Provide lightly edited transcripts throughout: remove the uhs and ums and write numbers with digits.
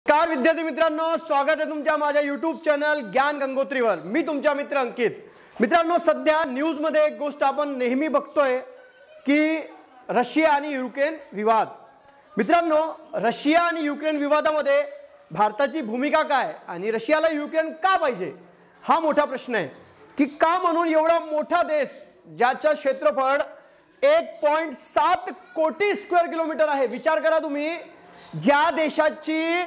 नमस्कार विद्यार्थी मित्रांनो, स्वागत आहे तुमच्या माझ्या YouTube चॅनल ज्ञान गंगोत्रीवर। मी तुमचा मित्र अंकित। मित्रांनो, सध्या न्यूज मध्ये एक गोष्ट आपण नेहमी बघतोय की रशिया आणि युक्रेन विवाद। मित्रांनो, रशिया आणि युक्रेन विवादामध्ये भारताची भूमिका काय आणि रशियाला युक्रेन का पाहिजे हा मोठा प्रश्न आहे की का म्हणून एवढा मोठा देश ज्याचं क्षेत्रफळ 1.7 कोटी स्क्वेअर किलोमीटर आहे। विचार करा तुम्ही, ज्या देशाची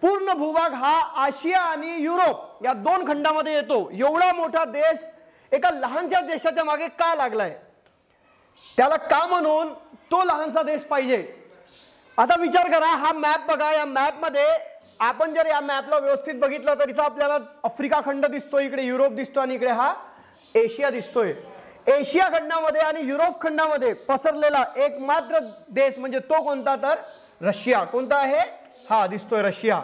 पूर्ण भूभाग हा आशिया आणि युरोप या दोन खंडामध्ये येतो, एवढा मोठा देश एका लहानशा देशाच्या मागे का लागलाय, त्याला का म्हणून तो लहानसा देश पाहिजे। आता विचार करा, हा मॅप बघा। या मॅप मध्ये आपण जर या मॅपला व्यवस्थित बघितलं तर इथं आपल्याला आफ्रिका खंड दिसतोय, इकडे युरोप दिसतो आणि इकडे हा एशिया दिसतोय। एशिया खंडामध्ये आणि युरोप खंडामध्ये पसरलेला एकमात्र देश म्हणजे तो कोणता, तर रशिया। कोणता आहे हा, दिसतोय रशिया।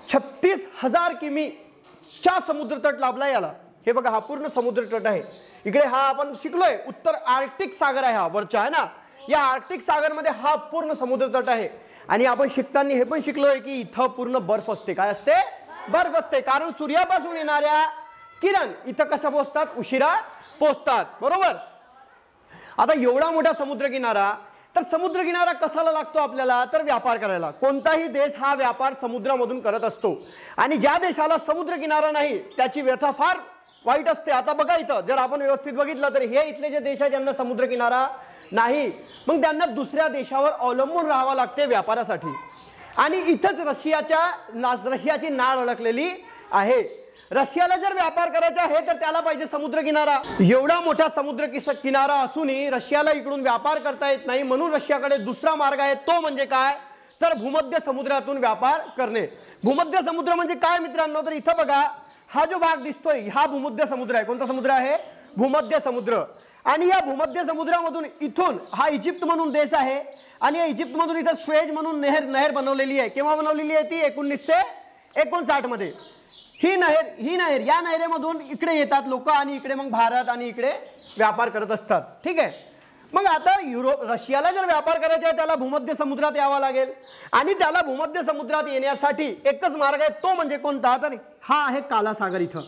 36,000 किमीचा समुद्रतट लाभला याला। हे बघा, हा पूर्ण समुद्रतट आहे। इकडे हा आपण शिकलोय उत्तर आर्क्टिक सागर आहे, हा वरचा आहे ना। या आर्क्टिक सागर मध्ये हा पूर्ण समुद्रतट आहे आणि आपण शिकताना हे पण शिकलोय की इथं पूर्ण बर्फ असते। काय असते? बर्फ असते, कारण सूर्यापासून येणाऱ्या किरण इथं कशा पोहोचतात, उशिरा पोहोचतात, बरोबर। आता एवढा मोठा समुद्रकिनारा, तर समुद्रकिनारा कशाला लागतो आपल्याला, तर व्यापार करायला। कोणताही देश हा व्यापार समुद्रामधून करत असतो आणि ज्या देशाला समुद्रकिनारा नाही त्याची व्यथा फार वाईट असते। आता बघा, इथं जर आपण व्यवस्थित बघितलं तर हे इथले जे देश आहेत ज्यांना समुद्रकिनारा नाही, मग त्यांना दुसऱ्या देशावर अवलंबून राहावं लागते व्यापारासाठी। आणि इथंच रशियाची नाळ अडकलेली आहे। रशियाला जर व्यापार करायचा आहे तर त्याला पाहिजे समुद्रकिनारा। एवढा मोठा समुद्र किनारा असूनही रशियाला इकडून व्यापार करता येत नाही, म्हणून रशियाकडे दुसरा मार्ग आहे, तो म्हणजे काय, तर भूमध्य समुद्रातून व्यापार करणे। भूमध्य समुद्र म्हणजे काय मित्रांनो, तर इथं बघा, हा जो भाग दिसतोय हा भूमध्य समुद्र आहे। कोणता समुद्र आहे? भूमध्य समुद्र। आणि या भूमध्य समुद्रामधून इथून हा इजिप्त म्हणून देश आहे आणि या इजिप्त मधून इथं स्वेज म्हणून नहर बनवलेली आहे। केव्हा बनवलेली आहे ती? 1959 मध्ये। ही नहर या नहरेमधून इकडे येतात लोक आणि इकडे मग भारत आणि इकडे व्यापार करत असतात, ठीक आहे। मग आता रशियाला जर व्यापार करायचा आहे त्याला भूमध्य समुद्रात यावं लागेल आणि त्याला भूमध्य समुद्रात येण्यासाठी एकच मार्ग आहे, तो म्हणजे कोणता, तर हा आहे काला सागर। इथं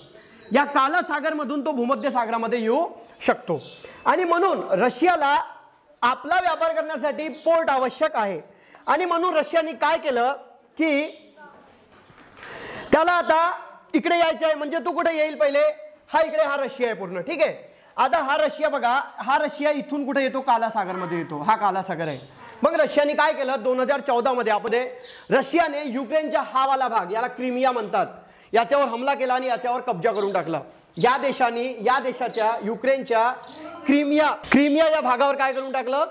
या काला सागर मधून तो भूमध्य सागरामध्ये येऊ शकतो आणि म्हणून रशियाला आपला व्यापार करण्यासाठी पोर्ट आवश्यक आहे। आणि म्हणून रशियाने काय केलं की त्याला आता इकडे यायचं आहे, म्हणजे तू कुठे येईल पहिले, हा इकडे हा रशिया आहे पूर्ण, ठीक आहे। आता हा रशिया बघा, हा रशिया इथून कुठे येतो, काला सागर मध्ये येतो, हा काला सागर आहे। मग रशियाने काय केलं, 2014 मध्ये आपण रशियाने युक्रेनच्या हा वाला भाग, याला क्रिमिया म्हणतात, याच्यावर हमला केला आणि याच्यावर कब्जा करून टाकला। या देशाच्या युक्रेनच्या क्रिमिया या भागावर काय करून टाकलं,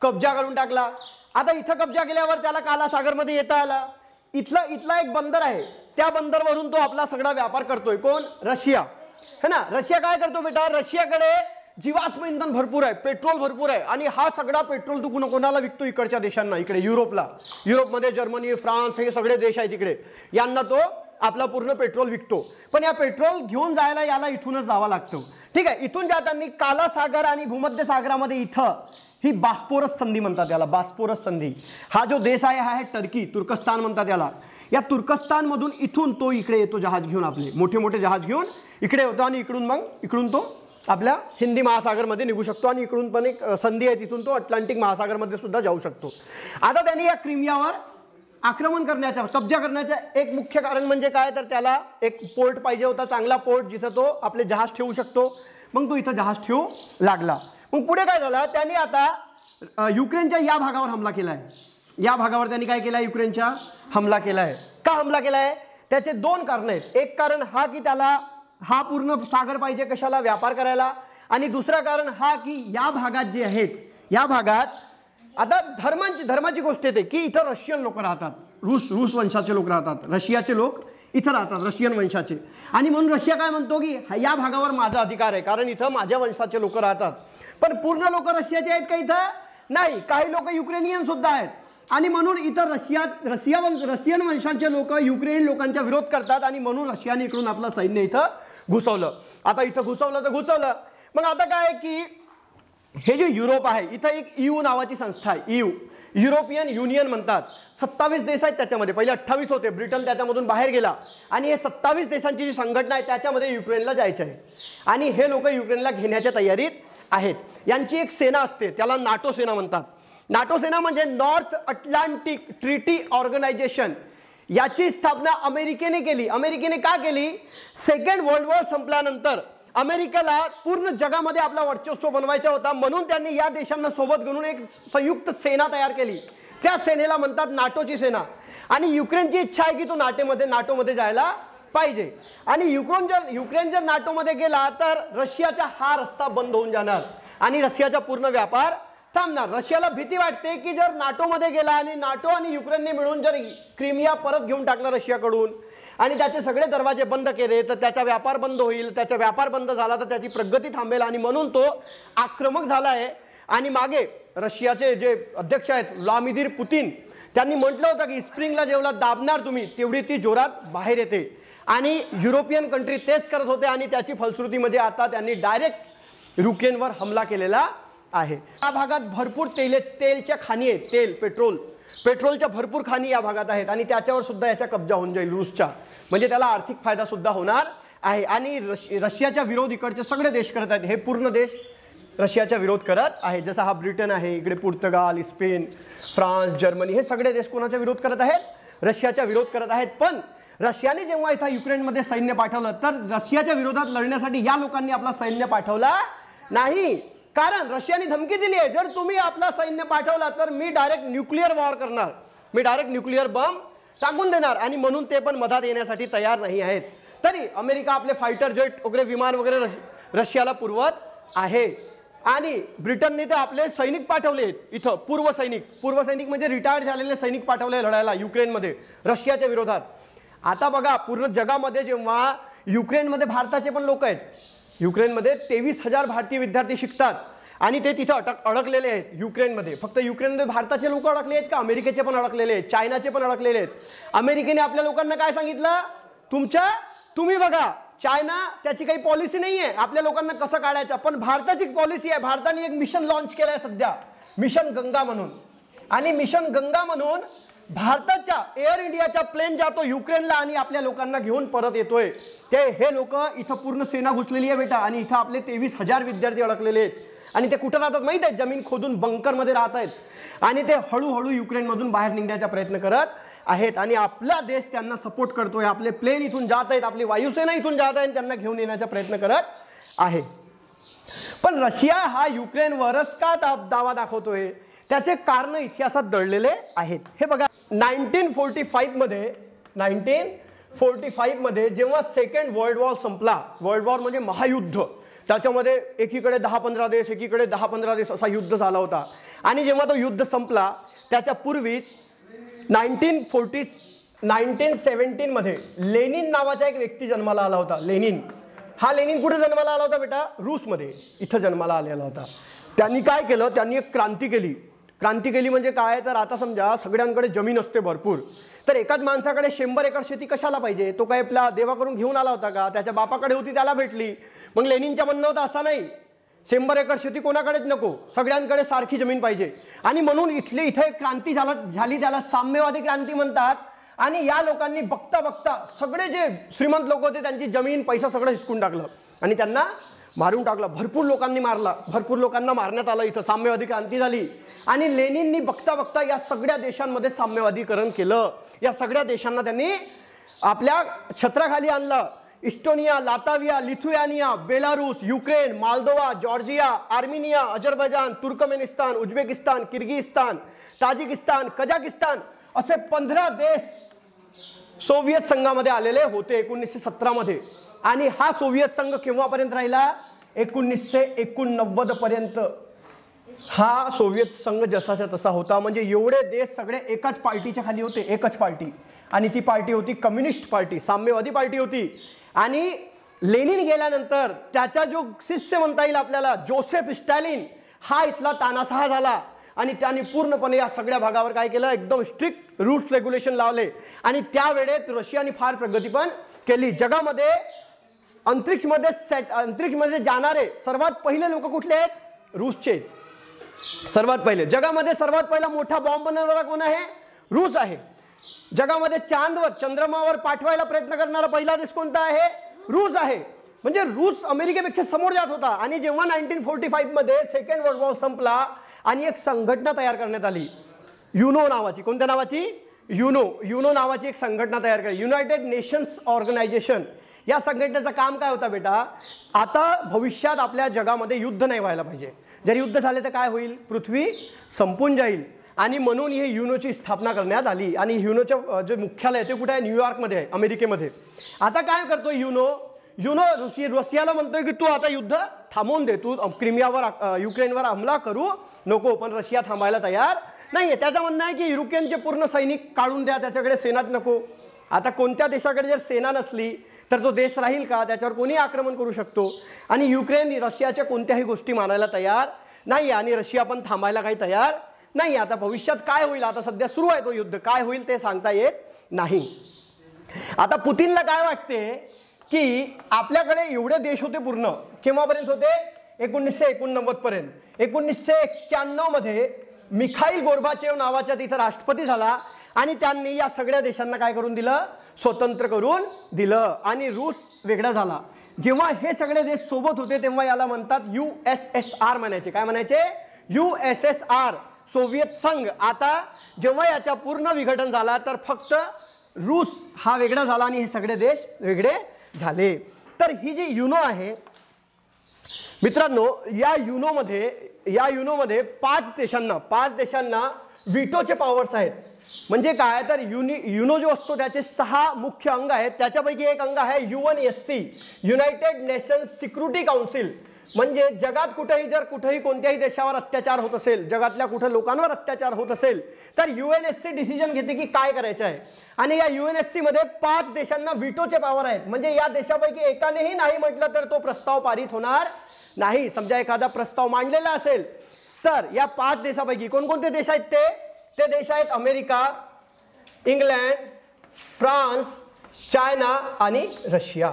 कब्जा करून टाकला। आता इथं कब्जा केल्यावर त्याला काला सागर मध्ये येता आला। इथला एक बंदर आहे, त्या बंदरवरून तो आपला सगळा व्यापार करतोय। कोण? रशिया, है ना। रशिया काय करतो बेटा, रशियाकडे जीवाश्म इंधन भरपूर आहे, पेट्रोल भरपूर आहे आणि हा सगळा पेट्रोल तू कोणाला विकतो, इकडच्या देशांना, इकडे युरोपला। युरोपमध्ये जर्मनी, फ्रान्स हे सगळे देश आहेत तिकडे, यांना तो आपला पूर्ण पेट्रोल विकतो। पण या पेट्रोल घेऊन जायला याला इथूनच जावं लागतं, ठीक आहे। इथून जाताना काला सागर आणि भूमध्य सागरामध्ये इथं ही बास्पोरस संधी म्हणतात याला, बास्पोरस संधी। हा जो देश आहे हा आहे टर्की, तुर्कस्तान म्हणतात याला। या तुर्कस्तान मधून इथून तो इकडे येतो जहाज घेऊन, आपले मोठे मोठे जहाज घेऊन इकडे होतो आणि इकडून तो आपल्या हिंदी महासागर मध्ये निघू शकतो आणि इकडून पण एक संधी आहे, तिथून तो अटलांटिक महासागर मध्ये सुद्धा जाऊ शकतो। आता त्यांनी या क्रिमियावर आक्रमण करण्याचा, कब्जा करण्याचा एक मुख्य कारण म्हणजे काय, तर त्याला एक पोर्ट पाहिजे होता, चांगला पोर्ट, जिथं तो आपले जहाज ठेवू शकतो। मग तो इथं जहाज ठेवू लागला। मग पुढे काय झालं, त्यांनी आता युक्रेनच्या या भागावर हमला केलाय। या भागावर त्यांनी काय केलं, युक्रेनच्या हमला केलाय। का हमला केलाय, त्याचे दोन कारण आहेत। एक कारण हा की त्याला हा पूर्ण सागर पाहिजे कशाला, व्यापार करायला। आणि दुसरा कारण हा की या भागात जे आहेत, या भागात आता धर्माची गोष्ट येते की इथं रशियन लोक राहतात, रूस वंशाचे लोक राहतात, रशियाचे लोक इथं राहतात, रशियन वंशाचे। आणि म्हणून रशिया काय म्हणतो की या भागावर माझा अधिकार आहे, कारण इथं माझ्या वंशाचे लोक राहतात। पण पूर्ण लोक रशियाचे आहेत का इथं? नाही, काही लोक युक्रेनियन सुद्धा आहेत। आणि म्हणून इथं रशियन वंशाचे लोक युक्रेन लोकांचा विरोध करतात आणि म्हणून रशियाने इकडून आपलं सैन्य इथं घुसवलं। आता इथं घुसवलं। मग आता काय की हे जे युरोप आहे, इथं एक EU नावाची संस्था आहे, EU, युरोपियन युनियन म्हणतात. 27 देश आहेत त्याच्यामध्ये. पहिले 28 होते, ब्रिटन त्याच्यामधून बाहेर गेला आणि हे 27 देशांची जी संघटना आहे त्याच्यामध्ये युक्रेनला जायचं आहे आणि हे लोक युक्रेनला घेण्याच्या तयारीत आहेत. यांची एक सेना असते, त्याला नाटो सेना म्हणतात. नाटो सेना म्हणजे नॉर्थ अटलांटिक ट्रीटी ऑर्गनायझेशन. याची स्थापना अमेरिकेने केली. अमेरिकेने का केली? सेकंड वर्ल्ड वॉर संपल्यानंतर अमेरिकेला पूर्ण जगामध्ये आपला वर्चस्व बनवायचा होता, म्हणून त्यांनी या देशांना सोबत घेऊन एक संयुक्त सेना तयार केली. त्या सेनेला म्हणतात नाटोची सेना. आणि युक्रेनची इच्छा आहे की तो नाटोमध्ये जायला पाहिजे. आणि युक्रेन जर नाटोमध्ये गेला तर रशियाचा हा रस्ता बंद होऊन जाणार आणि रशियाचा पूर्ण व्यापार थांबणार. रशियाला भीती वाटते की जर नाटोमध्ये गेला आणि नाटो आणि युक्रेनने मिळून जर क्रिमिया परत घेऊन टाकला रशियाकडून आणि त्याचे सगळे दरवाजे बंद केले तर त्याचा व्यापार बंद होईल. त्याचा व्यापार बंद झाला तर त्याची प्रगती थांबेल आणि म्हणून तो आक्रमक झाला आहे. आणि मागे रशियाचे जे अध्यक्ष आहेत व्लादिमीर पुतिन, त्यांनी म्हटलं होतं की स्प्रिंगला जेवढा दाबणार तुम्ही तेवढी ती जोरात बाहेर येते. आणि युरोपियन कंट्री तेच करत होते आणि त्याची फलश्रुती म्हणजे आता त्यांनी डायरेक्ट युक्रेनवर हमला केलेला आहे. या भागात भरपूर तेलच्या खाणी आहेत. पेट्रोलच्या भरपूर खाणी या भागात आहेत आणि त्याच्यावर सुद्धा याचा कब्जा होऊन जाईल रूसच्या. म्हणजे त्याला आर्थिक फायदा सुद्धा होणार आहे. आणि रशियाच्या विरोध इकडचे सगळे देश करत आहेत. हे पूर्ण देश रशियाचा विरोध करत आहे. जसा हा ब्रिटन आहे, इकडे पोर्तुगाल, स्पेन, फ्रान्स, जर्मनी, हे सगळे देश कोणाचा विरोध करत आहेत? रशियाचा विरोध करत आहेत. पण रशियाने जेव्हा इथं युक्रेनमध्ये सैन्य पाठवलं तर रशियाच्या विरोधात लढण्यासाठी या लोकांनी आपला सैन्य पाठवला नाही. कारण रशियाने धमकी दिली आहे, जर तुम्ही आपला सैन्य पाठवला तर मी डायरेक्ट न्यूक्लिअर वॉर करणार, मी डायरेक्ट न्यूक्लिअर बम टाकून देणार. आणि म्हणून ते पण मधात येण्यासाठी तयार नाही आहेत. तरी अमेरिका आपले फायटर जेट वगैरे विमान वगैरे रशियाला पुरवत आहे. आणि ब्रिटनने तर आपले सैनिक पाठवले इथं, पूर्व सैनिक म्हणजे रिटायर्ड झालेले सैनिक पाठवले लढायला युक्रेनमध्ये रशियाच्या विरोधात. आता बघा पूर्ण जगामध्ये जेव्हा युक्रेनमध्ये भारताचे पण लोक आहेत, युक्रेनमध्ये 23,000 भारतीय विद्यार्थी शिकतात आणि ते तिथं अडकलेले आहेत युक्रेनमध्ये. फक्त युक्रेनमध्ये भारताचे लोक अडकले आहेत का? अमेरिकेचे पण अडकलेले आहेत, चायनाचे पण अडकलेले आहेत. अमेरिकेने आपल्या लोकांना काय सांगितलं? तुम्ही बघा, चायना त्याची काही पॉलिसी नाही आहे आपल्या लोकांना कसं काढायचं, पण भारताची पॉलिसी आहे. भारताने एक मिशन लॉन्च केलं आहे सध्या, मिशन गंगा म्हणून. आणि मिशन गंगा म्हणून भारताच्या एअर इंडियाचा प्लेन जातो युक्रेनला आणि आपल्या लोकांना घेऊन परत येतोय. हे लोक इथं पूर्ण सेना घुसलेली आहे बेटा. आणि इथं आपले 23,000 विद्यार्थी अडकलेले आहेत आणि ते कुठं राहतात माहित आहे? जमीन खोदून बंकरमध्ये राहत आहेत आणि ते हळूहळू युक्रेनमधून बाहेर निघण्याचा प्रयत्न करत आहेत. आणि आपला देश त्यांना सपोर्ट करतोय. आपले प्लेन इथून जात आहेत, आपली वायुसेना इथून जात आहे, त्यांना घेऊन येण्याचा प्रयत्न करत आहे. पण रशिया हा युक्रेनवरच का दावा दाखवतोय? त्याचे कारण इतिहासात दडलेले आहेत. हे बघा, 1945 मध्ये जेव्हा सेकंड वर्ल्ड वॉर संपला, वर्ल्ड वॉर म्हणजे महायुद्ध, त्याच्यामध्ये एकीकडे 10-15 देश, एकीकडे 10-15 देश असा युद्ध झाला होता. आणि जेव्हा तो युद्ध संपला त्याच्या पूर्वीच 1917 मध्ये लेनिन नावाचा एक व्यक्ती जन्माला आला होता. लेनिन कुठे जन्माला आला होता बेटा? रूसमध्ये इथं जन्माला आलेला होता. त्यांनी काय केलं? त्यांनी एक क्रांती केली म्हणजे काय? तर आता समजा सगळ्यांकडे जमीन असते भरपूर, तर एकाच माणसाकडे 100 एकर शेती कशाला पाहिजे? तो काय आपला देवाकडून घेऊन आला होता का? त्याच्या बापाकडे होती, त्याला भेटली. मग लेनिनच्या म्हणणं होतं असं नाही, 100 एकर शेती कोणाकडेच नको, सगळ्यांकडे सारखी जमीन पाहिजे. आणि म्हणून इथं एक क्रांती झाली, ज्याला साम्यवादी क्रांती म्हणतात. आणि या लोकांनी बघता सगळे जे श्रीमंत लोक होते त्यांची जमीन पैसा सगळं हिसकून टाकलं आणि त्यांना मारून टाकलं. भरपूर लोकांना मारण्यात आलं. इथं साम्यवादी क्रांती झाली. आणि लेनिननी बघता या सगळ्या देशांमध्ये साम्यवादीकरण केलं. या सगळ्या देशांना त्यांनी आपल्या छत्राखाली आणलं. Estonia, Latvia, Lithuania, Belarus, Ukraine, Moldova, Georgia, Armenia, Azerbaijan, Turkmenistan, Uzbekistan, Kyrgyzstan, Tajikistan, Kazakhstan असे 15 देश सोव्हिएत संघामध्ये आलेले होते 1917 मध्ये. आणि हा सोव्हिएत संघ केव्हापर्यंत राहिला? 1989 पर्यंत हा सोव्हिएत संघ जसाच्या तसा होता. म्हणजे एवढे देश सगळे एकाच पार्टीच्या खाली होते, एकच पार्टी. आणि ती पार्टी होती कम्युनिस्ट पार्टी, साम्यवादी पार्टी होती. आणि लेनिन गेल्यानंतर त्याचा जो शिष्य म्हणता येईल आपल्याला, जोसेफ स्टॅलिन, हा इथला तानाशाह झाला. आणि त्यांनी पूर्णपणे या सगळ्या भागावर काय केलं? एकदम स्ट्रिक्ट रूल्स रेग्युलेशन लावले. आणि त्यावेळेत रशियाने फार प्रगती पण केली. जगामध्ये अंतरिक्षमध्ये जाणारे सर्वात पहिले लोक कुठले आहेत? रूसचे. सर्वात पहिले जगामध्ये सर्वात पहिला मोठा बॉम्ब बनवणारा कोण आहे? रूस आहे. जगामध्ये चांदवर चंद्रमावर पाठवायला प्रयत्न करणारा पहिला देश कोणता आहे? रूस आहे. म्हणजे रूस अमेरिकेपेक्षा समोर जात होता. आणि जेव्हा 1945 मध्ये सेकंड वर्ल्ड वॉर संपला आणि एक संघटना तयार करण्यात आली युनो नावाची. कोणत्या नावाची? युनो नावाची एक संघटना तयार केली, युनायटेड नेशन्स ऑर्गनायझेशन. या संघटनेचं काम काय होतं बेटा? आता भविष्यात आपल्या जगामध्ये युद्ध नाही व्हायला पाहिजे. जर युद्ध झाले तर काय होईल? पृथ्वी संपून जाईल. आणि म्हणून ही युनोची स्थापना करण्यात आली. आणि युनोचं जे मुख्यालय ते कुठे आहे? न्यूयॉर्कमध्ये आहे, अमेरिकेमध्ये. आता काय करतो युनो? रशियाला म्हणतोय की तू आता युद्ध थांबवून दे, तू क्रिमियावर युक्रेनवर हमला करू नको. पण रशिया थांबायला तयार नाहीये. त्याचं म्हणणं आहे की युक्रेनचे पूर्ण सैनिक काढून द्या, त्याच्याकडे सेनाच नको. आता कोणत्या देशाकडे जर सेना नसली तर तो देश राहील का? त्याच्यावर कोणी आक्रमण करू शकतो. आणि युक्रेन रशियाच्या कोणत्याही गोष्टी मानायला तयार नाही आणि रशिया पण थांबायला काही तयार नाही. आता भविष्यात काय होईल? आता सध्या सुरू आहे तो युद्ध, काय होईल ते सांगता येत नाही. आता पुतिनला काय वाटते की आपल्याकडे एवढे देश होते पूर्ण, केव्हापर्यंत होते? 1989 पर्यंत. 1991 मध्ये मिखाईल गोर्बाचेव नावाच्या तिथं राष्ट्रपती झाला आणि त्यांनी या सगळ्या देशांना काय करून दिलं? स्वतंत्र करून दिलं. आणि रूस वेगळा झाला. जेव्हा हे सगळे देश सोबत होते तेव्हा याला म्हणतात USSR म्हणायचे. काय म्हणायचे? USSR, सोव्हिएत संघ. आता जेव्हा याच्या पूर्ण विघटन झाला तर फक्त रूस हा वेगळा झाला आणि हे सगळे देश वेगळे झाले. तर ही जी युनो आहे मित्रांनो, या युनोमध्ये पाच देशांना व्हिटोचे पॉवर्स आहेत. म्हणजे काय? तर युनो जो असतो त्याचे 6 मुख्य अंग आहेत. त्याच्यापैकी एक अंग आहे UNSC, United nations security council. म्हणजे जगात कुठेही कोणत्याही देशावर अत्याचार होत असेल, जगातल्या कुठे लोकांवर अत्याचार होत असेल तर UNSC डिसिजन घेते की काय करायचं आहे. आणि या UNSC मध्ये 5 देशांना व्हिटोचे पॉवर आहेत. म्हणजे या देशापैकी एकानेही नाही म्हटलं तर तो प्रस्ताव पारित होणार नाही. समजा एखादा प्रस्ताव मांडलेला असेल तर या 5 देशापैकी कोणकोणते देश आहेत? ते देश आहेत अमेरिका, इंग्लंड, फ्रान्स, चायना आणि रशिया.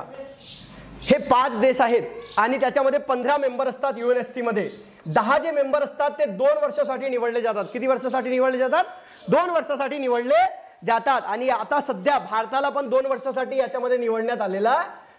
हे 5 देश आहेत. आणि त्याच्यामध्ये 15 मेंबर असतात. UNSC मध्ये 10 जे मेंबर असतात ते 2 वर्षासाठी निवडले जातात. किती वर्षासाठी निवडले जातात? 2 वर्षासाठी निवडले जातात. आणि आता सध्या भारताला पण 2 वर्षासाठी याच्यामध्ये निवडण्यात आलेला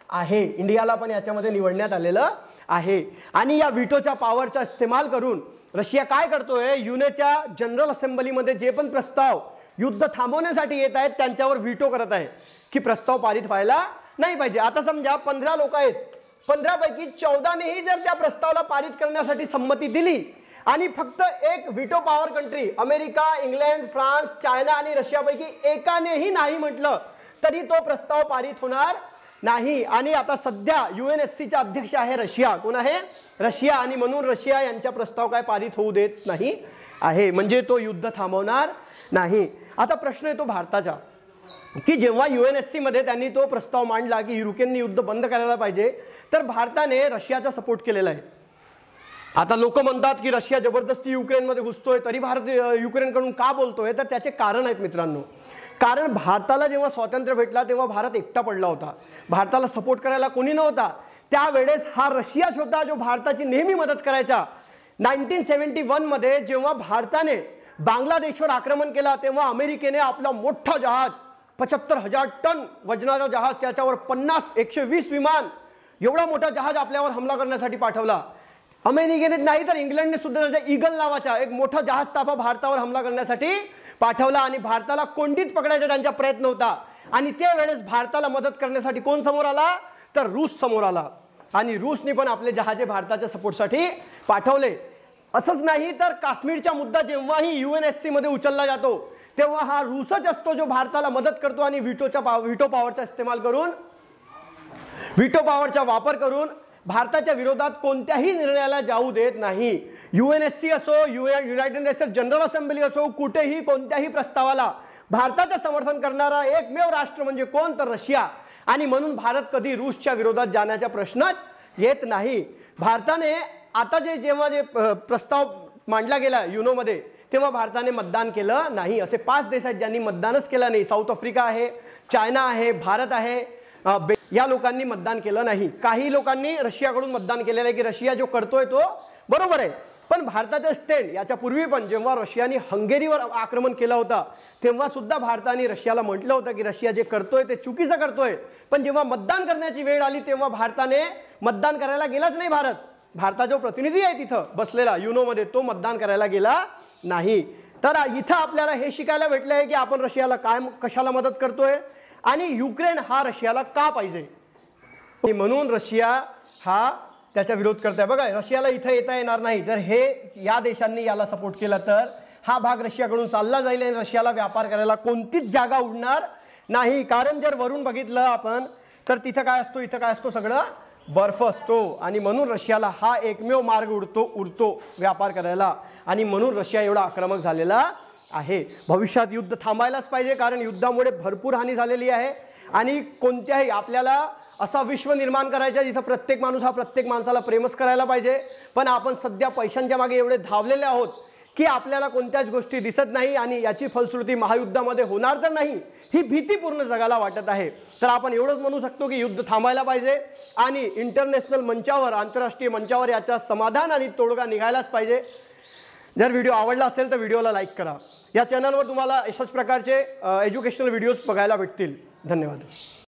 आहे. इंडियाला पण याच्यामध्ये निवडण्यात आलेलं आहे. आणि या व्हिटोच्या पॉवरचा इस्तेमाल करून रशिया काय करतोय? युनेच्या जनरल असेंब्लीमध्ये जे पण प्रस्ताव युद्ध थांबवण्यासाठी येत आहेत त्यांच्यावर व्हिटो करत आहे की प्रस्ताव पारित व्हायला नाही पाहिजे. आता समजा 15 लोक आहेत, 15 पैकी 14नेही जर त्या प्रस्तावाला पारित करण्यासाठी संमती दिली आणि फक्त एक veto power country America, England, France, China आणि रशियापैकी एकानेही नाही म्हटलं तरी तो प्रस्ताव पारित होणार नाही. आणि आता सध्या UNSCचा अध्यक्ष आहे रशिया. कोण आहे? रशिया. आणि म्हणून रशिया यांचा प्रस्ताव काय पारित होऊ देत नाही आहे. म्हणजे तो युद्ध थांबवणार नाही. आता प्रश्न येतो भारताचा की जेव्हा UNSC मध्ये त्यांनी तो प्रस्ताव मांडला की युक्रेनने युद्ध बंद करायला पाहिजे तर भारताने रशियाचा सपोर्ट केलेला आहे. आता लोक म्हणतात की रशिया जबरदस्ती युक्रेनमध्ये घुसतोय तरी भारत युक्रेनकडून का बोलतोय? तर त्याचे कारण आहेत मित्रांनो. कारण भारताला जेव्हा स्वातंत्र्य भेटला तेव्हा भारत एकटा पडला होता. भारताला सपोर्ट करायला कोणी नव्हता. त्यावेळेस हा रशियाच होता जो भारताची नेहमी मदत करायचा. 1971 मध्ये जेव्हा भारताने बांगलादेशवर आक्रमण केला तेव्हा अमेरिकेने आपला मोठा जहाज 75,000 टन वजनाचा जहाज, त्याच्यावर 120 विमान, एवढा मोठा जहाज आपल्यावर हमला करण्यासाठी पाठवला. अमेरिकेने नाही तर इंग्लंडने सुद्धा त्याच्या ईगल नावाचा एक मोठा जहाज ताफा भारतावर हमला करण्यासाठी पाठवला. आणि भारताला कोंडीत पकडायचा त्यांचा प्रयत्न होता. आणि त्यावेळेस भारताला मदत करण्यासाठी कोण समोर आला? तर रूस समोर आला. आणि रूसने पण आपले जहाजे भारताच्या सपोर्टसाठी पाठवले. असंच नाही तर काश्मीरचा मुद्दा जेव्हाही UNSC मध्ये उचलला जातो तेव्हा हा रूसच असतो जो भारताला मदत करतो आणि व्हिटो पॉवरचा इस्तेमाल करून, व्हिटो पॉवरचा वापर करून भारताच्या विरोधात कोणत्याही निर्णयाला जाऊ देत नाही. UNSC असो, युनायटेड नेशन्स जनरल असेंब्ली असो, कुठेही कोणत्याही प्रस्तावाला भारताचं समर्थन करणारा एकमेव राष्ट्र म्हणजे कोण? तर रशिया. आणि म्हणून भारत कधी रूसच्या विरोधात जाण्याचा प्रश्नच येत नाही. भारताने आता जेव्हा प्रस्ताव मांडला गेला युनोमध्ये तेव्हा भारताने मतदान केलं नाही. असे 5 देश आहेत ज्यांनी मतदानच केलं नाही. साऊथ आफ्रिका आहे, चायना आहे, भारत आहे. या लोकांनी मतदान केलं नाही. काही लोकांनी रशियाकडून मतदान केलेलं आहे की रशिया जो करतोय तो बरोबर आहे. पण भारताच्या स्टँड याच्यापूर्वी पण जेव्हा रशियाने हंगेरीवर आक्रमण केलं होतं तेव्हा सुद्धा भारताने रशियाला म्हटलं होतं की रशिया जे करतोय ते चुकीचं करतोय, पण जेव्हा मतदान करण्याची वेळ आली तेव्हा भारताने मतदान करायला गेलाच नाही. भारताचा जो प्रतिनिधी आहे तिथं बसलेला युनोमध्ये तो मतदान करायला गेला नाही. तर इथं आपल्याला हे शिकायला भेटलं आहे की आपण रशियाला काय कशाला मदत करतोय आणि युक्रेन हा रशियाला का पाहिजे, म्हणून रशिया हा त्याचा विरोध करताय. बघा, रशियाला इथं येता येणार नाही. जर हे या देशांनी याला सपोर्ट केला तर हा भाग रशियाकडून चालला जाईल आणि रशियाला व्यापार करायला कोणतीच जागा उडणार नाही. कारण जर वरून बघितलं आपण तर तिथं काय असतो, इथं काय असतो, सगळं बर्फ असतो आणि म्हणून रशियाला हा एकमेव मार्ग उरतो व्यापार करायला आणि म्हणून रशिया एवढा आक्रमक झालेला आहे. भविष्यात युद्ध थांबायलाच पाहिजे कारण युद्धामुळे भरपूर हानी झालेली आहे आणि कोणत्याही आपल्याला असा विश्व निर्माण करायचा जिथं प्रत्येक माणूस हा प्रत्येक माणसाला प्रेमच करायला पाहिजे. पण आपण सध्या पैशांच्या मागे एवढे धावलेले आहोत की आपल्याला कोणत्याच गोष्टी दिसत नाही आणि याची फलश्रुती महायुद्धामध्ये होणार तर नाही ही भीती पूर्ण जगाला वाटत आहे. तर आपण एवढंच म्हणू शकतो की युद्ध थांबायला पाहिजे आणि इंटरनॅशनल मंचावर, आंतरराष्ट्रीय मंचावर याचा समाधान आणि तोडगा निघायलाच पाहिजे. जर व्हिडिओ आवडला असेल तर व्हिडिओला लाईक करा. या चॅनलवर तुम्हाला अशाच प्रकारचे एज्युकेशनल व्हिडिओज बघायला भेटतील. धन्यवाद.